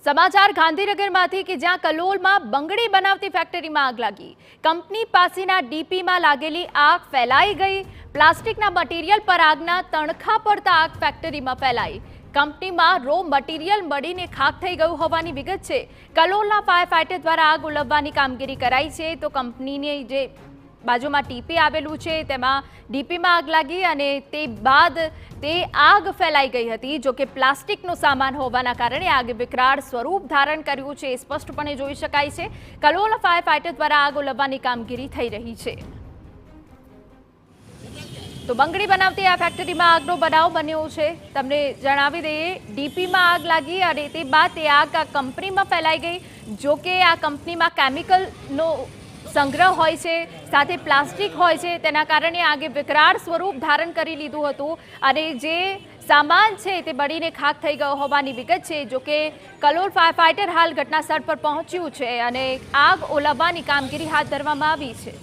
સમાચાર ગાંધીનગરમાંથી કે જ્યાં કલોલમાં બંગડી બનાવતી ફેક્ટરીમાં આગ લાગી। કંપની પાસેના ડીપીમાં લાગેલી આગ ફેલાઈ ગઈ। પ્લાસ્ટિકના મટીરિયલ પર આગના તણખા પડતા આગ ફેક્ટરીમાં ફેલાઈ। કંપનીમાં રો મટીરિયલ બળીને ખાખ થઈ ગયું હોવાની વિગત છે। કલોલના ફાયર ફાઇટર દ્વારા આગ ઓલવવાની કામગીરી કરાઈ છે। તો કંપનીની જે બાજુમાં ટીપી આવેલું છે તેમાં ડીપીમાં આગ લાગી અને તે બાદ તે આગ ફેલાઈ ગઈ હતી। જો કે પ્લાસ્ટિકનો સામાન હોવાના કારણે આગે વિકરાળ સ્વરૂપ ધારણ કર્યું છે, સ્પષ્ટપણે જોઈ શકાય છે। કલોલ ફાયર ફાઇટર દ્વારા આગ ઓલવવાની કામગીરી થઈ રહી છે। તો બંગડી બનાવતી આ ફેક્ટરીમાં આગનો બનાવ બન્યો છે। તમને જણાવી દઈએ, ડીપીમાં આગ લાગી અને તે બાદ તે આગ આ કંપનીમાં ફેલાઈ ગઈ। જો કે આ કંપનીમાં કેમિકલનો સંગ્રહ હોય છે, સાથે પ્લાસ્ટિક હોય છે, તેના કારણે આગે વિકરાળ સ્વરૂપ ધારણ કરી લીધું હતું અને જે સામાન છે તે બળીને ખાખ થઈ ગયો હોવાની વિગત છે। જો કે કલોલ ફાયર ફાઇટર હાલ ઘટના સ્થળ પર પહોંચ્યું છે અને આગ ઓલવવાની કામગીરી હાથ ધરવામાં આવી છે।